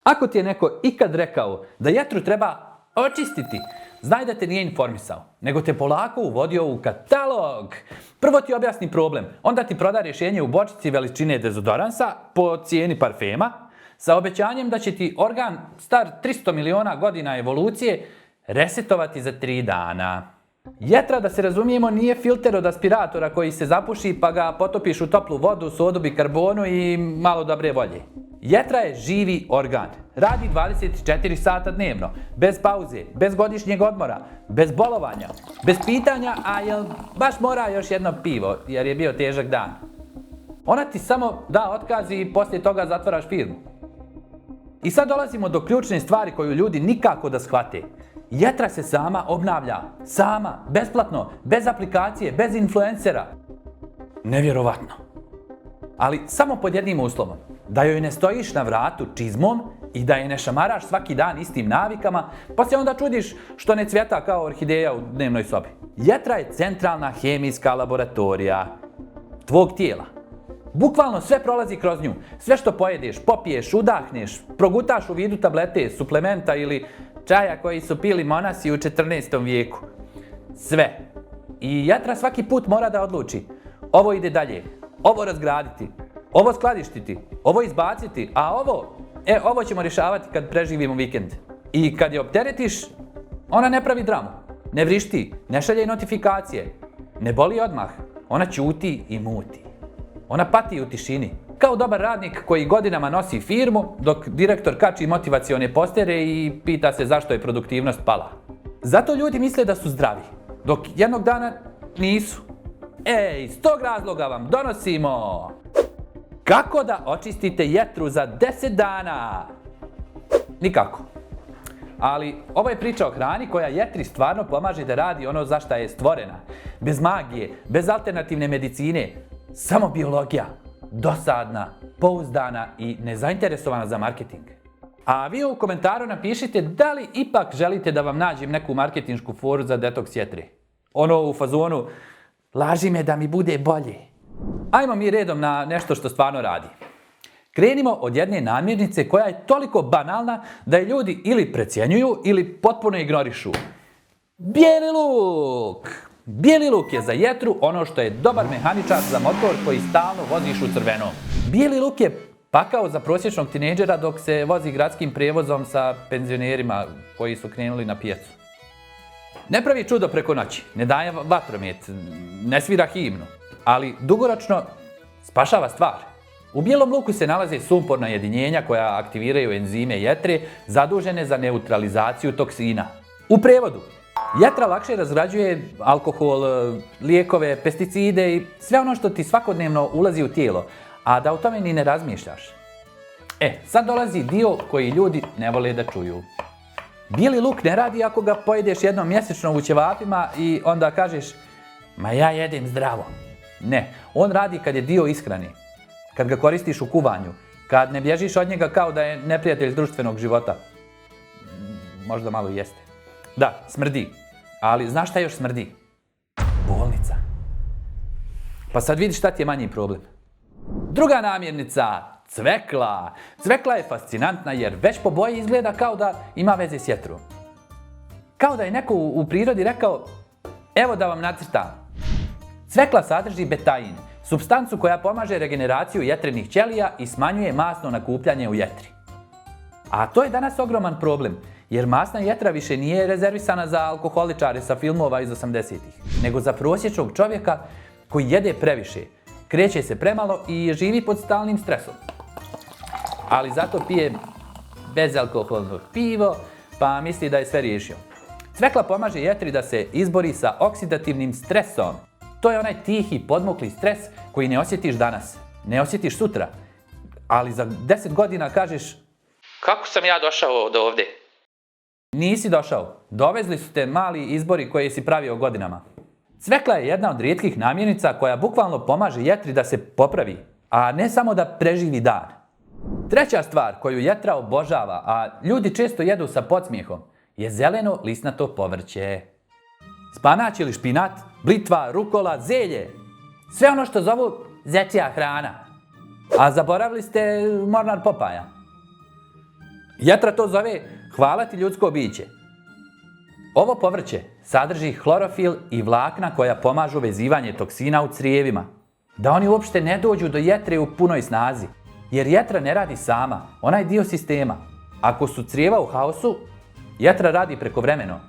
Ako ti je neko ikad rekao da jetru treba očistiti, znaj da te nije informisao, nego te polako uvodio u katalog. Prvo ti objasni problem, onda ti proda rješenje u bočici veličine dezodoransa po cijeni parfema, sa obećanjem da će ti organ star 300 miliona godina evolucije resetovati za 3 dana. Jetra, da se razumijemo, nije filter od aspiratora koji se zapuši pa ga potopiš u toplu vodu, sodu, bikarbonu i malo dobre volje. Jetra je živi organ. Radi 24 sata dnevno, bez pauze, bez godišnjeg odmora, bez bolovanja, bez pitanja, a jel baš mora još jedno pivo jer je bio težak dan. Ona ti samo da otkaz i poslije toga zatvaraš firmu. I sad dolazimo do ključne stvari koju ljudi nikako da shvate. Jetra se sama obnavlja. Sama, besplatno, bez aplikacije, bez influencera. Nevjerovatno. Ali samo pod jednim uslovom. Da joj ne stojiš na vratu čizmom i da je ne šamaraš svaki dan istim navikama, pa se onda čudiš što ne cvjeta kao orhideja u dnevnoj sobi. Jetra je centralna hemijska laboratorija tvog tijela. Bukvalno sve prolazi kroz nju. Sve što pojedeš, popiješ, udahneš, progutaš u vidu tablete, suplementa ili čaja koji su pili monasi u 14. vijeku. Sve. I jetra svaki put mora da odluči. Ovo ide dalje. Ovo razgraditi. Ovo skladištiti. Ovo izbaciti. A ovo ćemo rješavati kad preživimo vikend. I kad je opteretiš, ona ne pravi dramu. Ne vrišti. Ne šalje notifikacije. Ne boli odmah. Ona ćuti i muti. Ona pati u tišini. Kao dobar radnik koji godinama nosi firmu, dok direktor kači motivacione postere i pita se zašto je produktivnost pala. Zato ljudi misle da su zdravi, dok jednog dana nisu. Iz tog razloga vam donosimo kako da očistite jetru za 10 dana. Nikako. Ali ovo je priča o hrani koja jetri stvarno pomaže da radi ono za šta je stvorena. Bez magije, bez alternativne medicine, samo biologija. Dosadna, pouzdana i nezainteresovana za marketing. A vi u komentaru napišite da li ipak želite da vam nađem neku marketinšku foru za detoks jetre. Ono u fazonu, laži me da mi bude bolje. Ajmo mi redom na nešto što stvarno radi. Krenimo od jedne namirnice koja je toliko banalna da je ljudi ili precjenjuju ili potpuno ignorišu. Bijeli luk! Bijeli luk je za jetru ono što je dobar mehaničar za motor koji stalno voziš u crvenom. Bijeli luk je pakao za prosječnog tinejdžera dok se vozi gradskim prijevozom sa penzionerima koji su krenuli na pijacu. Ne pravi čudo preko noći, ne daje vatromet, ne svira himnu, ali dugoročno spašava stvar. U bijelom luku se nalaze sumporna jedinjenja koja aktiviraju enzime jetre zadužene za neutralizaciju toksina. U prevodu, jetra lakše razgrađuje alkohol, lijekove, pesticide i sve ono što ti svakodnevno ulazi u tijelo, a da o tome ni ne razmišljaš. Sad dolazi dio koji ljudi ne vole da čuju. Bijeli luk ne radi ako ga pojedeš jednom mjesečno u ćevapima i onda kažeš, ma ja jedem zdravo. Ne, on radi kad je dio ishrane, kad ga koristiš u kuvanju, kad ne bježiš od njega kao da je neprijatelj društvenog života. Možda malo jeste. Da, smrdi. Ali znaš šta još smrdi? Bolnica. Pa sad vidiš šta ti je manji problem. Druga namirnica, cvekla. Cvekla je fascinantna jer već po boji izgleda kao da ima veze s jetrom. Kao da je neko u prirodi rekao, evo da vam nacrtam. Cvekla sadrži betain, supstancu koja pomaže regeneraciju jetrenih ćelija i smanjuje masno nakupljanje u jetri. A to je danas ogroman problem, jer masna jetra više nije rezervisana za alkoholičare sa filmova iz 80-ih, nego za prosječnog čovjeka koji jede previše, kreće se premalo i živi pod stalnim stresom. Ali zato pije bezalkoholno pivo, pa misli da je sve riješio. Cvekla pomaže jetri da se izbori sa oksidativnim stresom. To je onaj tihi, podmukli stres koji ne osjetiš danas, ne osjetiš sutra, ali za 10 godina kažeš, kako sam ja došao do ovdje? Nisi došao. Dovezli su te mali izbori koje si pravio godinama. Cvekla je jedna od rijetkih namirnica koja bukvalno pomaže jetri da se popravi, a ne samo da preživi dan. Treća stvar koju jetra obožava, a ljudi često jedu sa podsmijehom, je zeleno lisnato povrće. Spanać ili špinat, blitva, rukola, zelje. Sve ono što zovu zečija hrana. A zaboravili ste mornar Popaja. Jetra to zove hvala ti ljudsko biće. Ovo povrće sadrži hlorofil i vlakna koja pomažu vezivanje toksina u crijevima, da oni uopšte ne dođu do jetre u punoj snazi, jer jetra ne radi sama, ona je dio sistema. Ako su crijeva u haosu, jetra radi prekovremeno,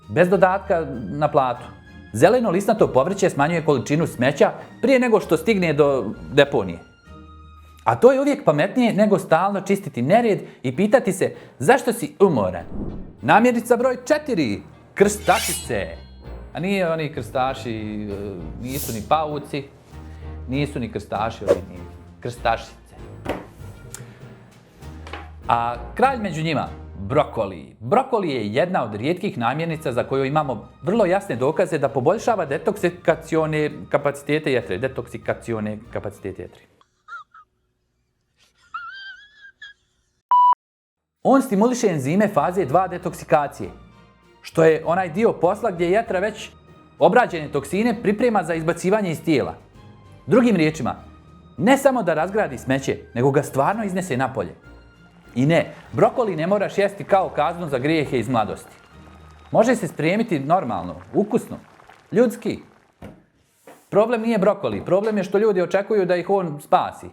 bez dodatka na platu. Zeleno lisnato povrće smanjuje količinu smeća prije nego što stigne do deponije. A to je uvijek pametnije nego stalno čistiti nered i pitati se zašto si umoran. Namirnica broj 4. Krstašice. A nije oni krstaši, nisu ni pauci, nisu ni krstaši, ovi ni krstašice. A kralj među njima, brokoli. Brokoli je jedna od rijetkih namirnica za koju imamo vrlo jasne dokaze da poboljšava detoksikacione kapacitete jetre. On stimuliše enzime faze 2 detoksikacije, što je onaj dio posla gdje jetra već obrađene toksine priprema za izbacivanje iz tijela. Drugim riječima, ne samo da razgradi smeće, nego ga stvarno iznese napolje. I ne, brokoli ne moraš jesti kao kaznu za grijehe iz mladosti. Može se spremiti normalno, ukusno, ljudski. Problem nije brokoli, problem je što ljudi očekuju da ih on spasi,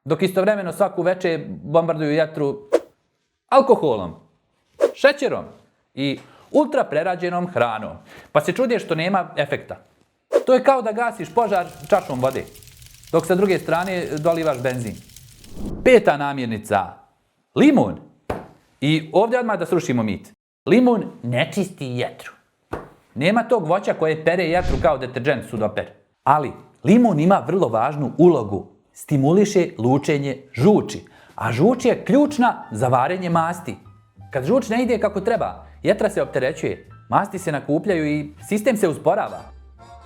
dok istovremeno svaku večer bombarduju jetru alkoholom, šećerom i ultra prerađenom hranom, pa se čude što nema efekta. To je kao da gasiš požar čašom vode, dok sa druge strane dolivaš benzin. 5. namirnica. Limun. I ovdje odmah da srušimo mit. Limun ne čisti jetru. Nema tog voća koje pere jetru kao deterđent sudoper. Ali limun ima vrlo važnu ulogu. Stimuliše lučenje žuči. A žuč je ključna za varenje masti. Kad žuč ne ide kako treba, jetra se opterećuje, masti se nakupljaju i sistem se usporava.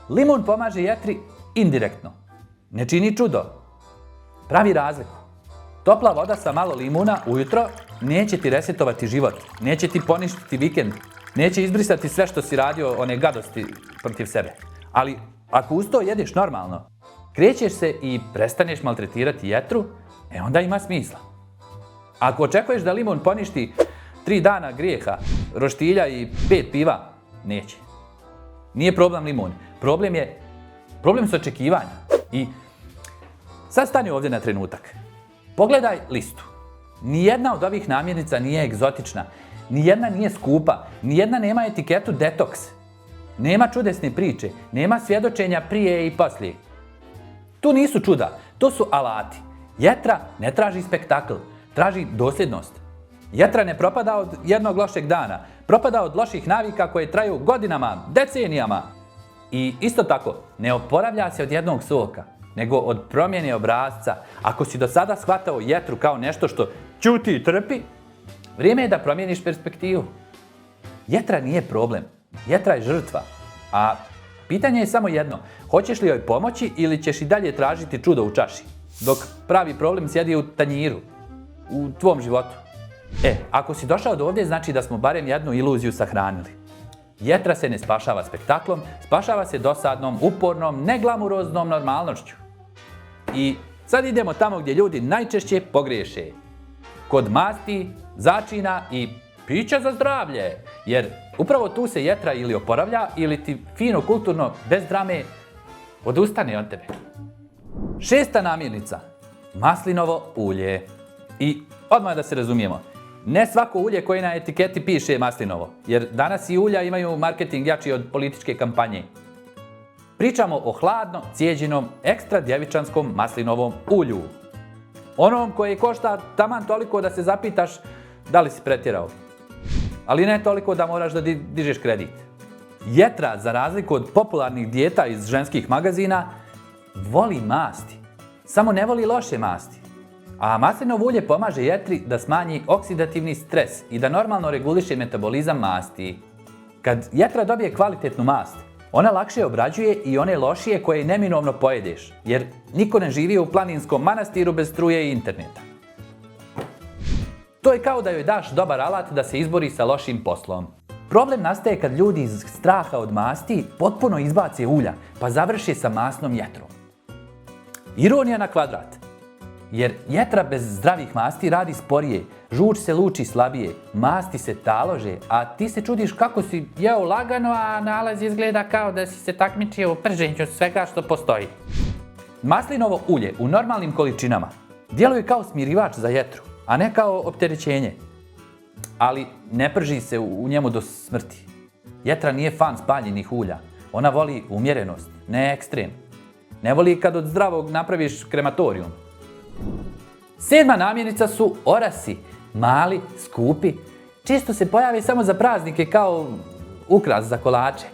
Limun pomaže jetri indirektno. Ne čini čudo. Pravi razliku. Topla voda sa malo limuna ujutro neće ti resetovati život, neće ti poništiti vikend, neće izbrisati sve što si radio, one gadosti protiv sebe. Ali ako uz to jedeš normalno, krećeš se i prestaneš maltretirati jetru, onda ima smisla. Ako očekuješ da limun poništi 3 dana grijeha, roštilja i 5 piva, neće. Nije problem limun, problem su očekivanja. I sad stani ovdje na trenutak. Pogledaj listu. Nijedna od ovih namirnica nije egzotična, nijedna nije skupa, nijedna nema etiketu detoks. Nema čudesne priče, nema svjedočenja prije i poslije. Tu nisu čuda, to su alati. Jetra ne traži spektakl, traži dosljednost. Jetra ne propada od jednog lošeg dana, propada od loših navika koje traju godinama, decenijama. I isto tako, ne oporavlja se od jednog soka, nego od promjene obrasca. Ako si do sada shvatao jetru kao nešto što ćuti i trpi, vrijeme je da promijeniš perspektivu. Jetra nije problem, jetra je žrtva. A pitanje je samo jedno, hoćeš li joj pomoći ili ćeš i dalje tražiti čudo u čaši, dok pravi problem sjedi u tanjiru, u tvom životu. Ako si došao do ovdje, znači da smo barem jednu iluziju sahranili. Jetra se ne spašava spektaklom, spašava se dosadnom, upornom, neglamuroznom normalnošću. I sad idemo tamo gdje ljudi najčešće pogriješe. Kod masti, začina i pića za zdravlje. Jer upravo tu se jetra ili oporavlja ili ti fino, kulturno, bez drame odustane od tebe. 6. namirnica. Maslinovo ulje. I odmah da se razumijemo. Ne svako ulje koje na etiketi piše maslinovo, jer danas i ulja imaju marketing jači od političke kampanje. Pričamo o hladno cijeđenom ekstra djevičanskom maslinovom ulju. Onom koje košta taman toliko da se zapitaš da li si pretjerao. Ali ne toliko da moraš da dižeš kredit. Jetra, za razliku od popularnih dijeta iz ženskih magazina, voli masti. Samo ne voli loše masti. A maslinovo ulje pomaže jetri da smanji oksidativni stres i da normalno reguliše metabolizam masti. Kad jetra dobije kvalitetnu mast, ona lakše obrađuje i one lošije koje neminovno pojedeš, jer niko ne živi u planinskom manastiru bez struje i interneta. To je kao da joj daš dobar alat da se izbori sa lošim poslom. Problem nastaje kad ljudi iz straha od masti potpuno izbace ulja, pa završe sa masnom jetrom. Ironija na kvadrat. Jer jetra bez zdravih masti radi sporije, žuč se luči slabije, masti se talože, a ti se čudiš kako si jeo lagano, a nalaz izgleda kao da si se takmičio u prženju svega što postoji. Maslinovo ulje u normalnim količinama djeluje kao smirivač za jetru, a ne kao opterećenje. Ali ne prži se u njemu do smrti. Jetra nije fan spaljenih ulja. Ona voli umjerenost, ne ekstrem. Ne voli kad od zdravog napraviš krematorijum. 7. namirnica su orasi. Mali, skupi. Često se pojave samo za praznike kao ukras za kolače.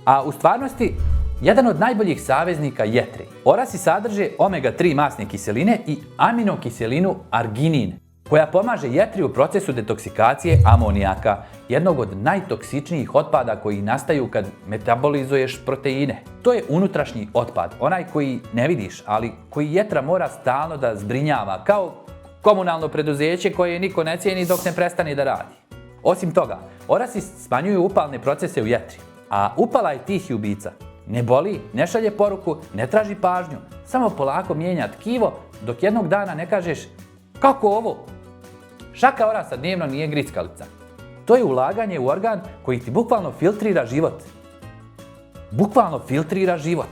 A u stvarnosti, jedan od najboljih saveznika jetre. Orasi sadrže omega-3 masne kiseline i aminokiselinu arginin, koja pomaže jetri u procesu detoksikacije amonijaka, jednog od najtoksičnijih otpada koji nastaju kad metabolizuješ proteine. To je unutrašnji otpad, onaj koji ne vidiš, ali koji jetra mora stalno da zbrinjava, kao komunalno preduzeće koje niko ne cijeni dok ne prestane da radi. Osim toga, orasi smanjuju upalne procese u jetri, a upala je tihi ubica. Ne boli, ne šalje poruku, ne traži pažnju, samo polako mijenja tkivo dok jednog dana ne kažeš kako ovo? Šaka orasa dnevno nije grickalica. To je ulaganje u organ koji ti bukvalno filtrira život. Bukvalno filtrira život.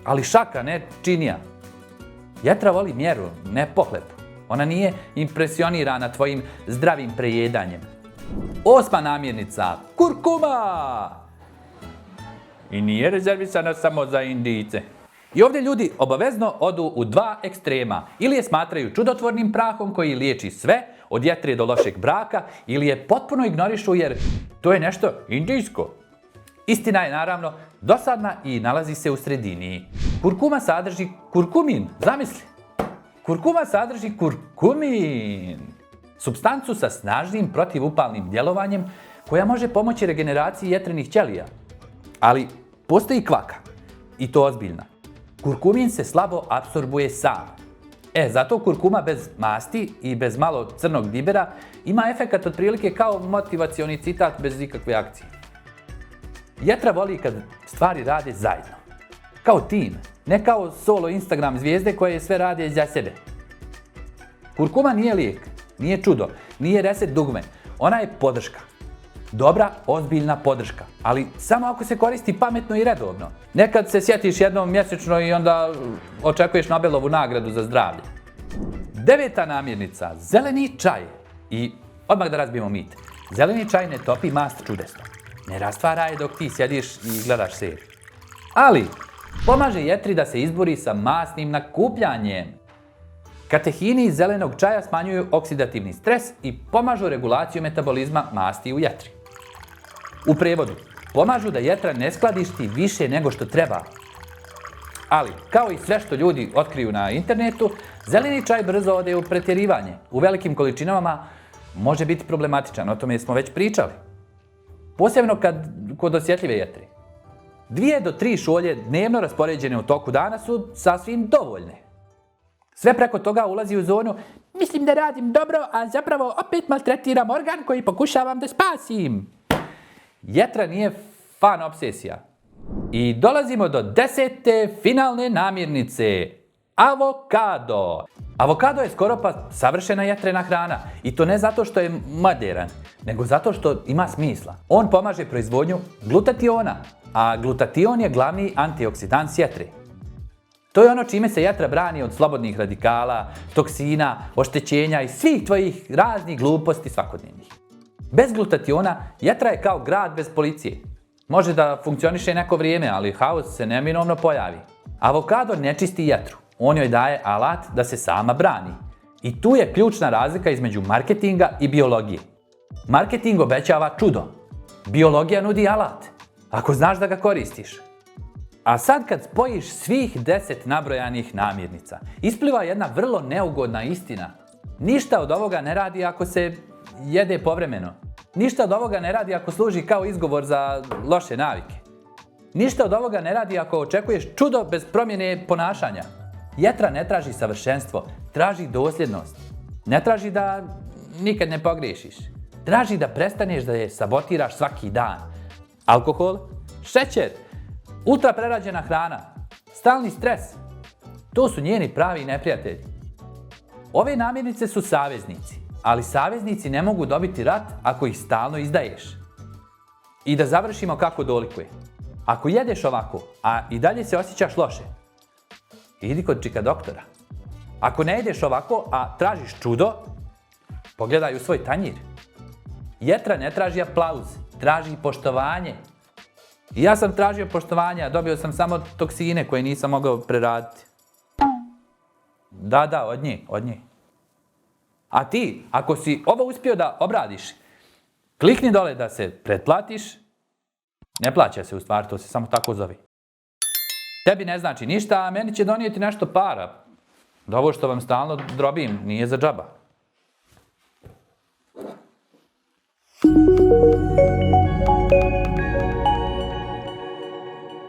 Ali šaka, ne činija. Jetra voli mjeru, ne pohlepu. Ona nije impresionirana tvojim zdravim prejedanjem. 8. namirnica, kurkuma! I nije rezervisana samo za Indijce. I ovdje ljudi obavezno odu u dva ekstrema. Ili je smatraju čudotvornim prahom koji liječi sve, od jetre do lošeg braka, ili je potpuno ignorišu jer to je nešto indijsko. Istina je naravno dosadna i nalazi se u sredini. Kurkuma sadrži kurkumin, zamisli. Kurkuma sadrži kurkumin. Supstancu sa snažnim protivupalnim djelovanjem koja može pomoći regeneraciji jetrenih ćelija. Ali postoji kvaka. I to ozbiljna. Kurkumin se slabo apsorbuje sam. Zato kurkuma bez masti i bez malo crnog dibera ima efekat otprilike kao motivacioni citat bez ikakve akcije. Jetra voli kad stvari rade zajedno. Kao tim, ne kao solo Instagram zvijezde koje sve rade za sebe. Kurkuma nije lijek, nije čudo, nije reset dugme. Ona je podrška. Dobra, ozbiljna podrška, ali samo ako se koristi pametno i redovno. Nekad se sjetiš jednom mjesečno i onda očekuješ Nobelovu nagradu za zdravlje. 9. namirnica, zeleni čaj. I odmah da razbijemo mit. Zeleni čaj ne topi mast čudesno. Ne rastvara je dok ti sjediš i gledaš seriju. Ali pomaže jetri da se izbori sa masnim nakupljanjem. Katehini iz zelenog čaja smanjuju oksidativni stres i pomažu regulaciju metabolizma masti u jetri. U prevodu, pomažu da jetra ne skladišti više nego što treba. Ali, kao i sve što ljudi otkriju na internetu, zeleni čaj brzo ode u pretjerivanje. U velikim količinama može biti problematičan, o tome smo već pričali. Posebno kod osjetljive jetre. 2 do 3 šolje dnevno raspoređene u toku dana su sasvim dovoljne. Sve preko toga ulazi u zonu mislim da radim dobro, a zapravo opet maltretiram organ koji pokušavam da spasim. Jetra nije fan obsesija. I dolazimo do 10. finalne namirnice. Avokado. Avokado je skoro pa savršena jetrena hrana. I to ne zato što je moderan, nego zato što ima smisla. On pomaže proizvodnju glutationa, a glutation je glavni antioksidant jetre. To je ono čime se jetra brani od slobodnih radikala, toksina, oštećenja i svih tvojih raznih gluposti svakodnevnih. Bez glutationa jetra je kao grad bez policije. Može da funkcioniše neko vrijeme, ali haos se neminovno pojavi. Avokado ne čisti jetru, on joj daje alat da se sama brani. I tu je ključna razlika između marketinga i biologije. Marketing obećava čudo. Biologija nudi alat, ako znaš da ga koristiš. A sad kad spojiš svih 10 nabrojanih namirnica, ispliva jedna vrlo neugodna istina. Ništa od ovoga ne radi ako se jede povremeno. Ništa od ovoga ne radi ako služi kao izgovor za loše navike. Ništa od ovoga ne radi ako očekuješ čudo bez promjene ponašanja. Jetra ne traži savršenstvo, traži dosljednost. Ne traži da nikad ne pogriješiš. Traži da prestaneš da je sabotiraš svaki dan. Alkohol, šećer, ultra prerađena hrana, stalni stres. To su njeni pravi neprijatelji. Ove namirnice su saveznici, ali saveznici ne mogu dobiti rat ako ih stalno izdaješ. I da završimo kako dolikuje. Ako jedeš ovako, a i dalje se osjećaš loše, idi kod čika doktora. Ako ne jedeš ovako, a tražiš čudo, pogledaj u svoj tanjir. Jetra ne traži aplauz, traži poštovanje. I ja sam tražio poštovanje, a dobio sam samo toksine koje nisam mogao preraditi. Da, od nje. A ti, ako si ovo uspio da obradiš, klikni dole da se pretplatiš. Ne plaća se u stvari, to se samo tako zove. Tebi ne znači ništa, a meni će donijeti nešto para. Da ovo što vam stalno drobim nije za džaba.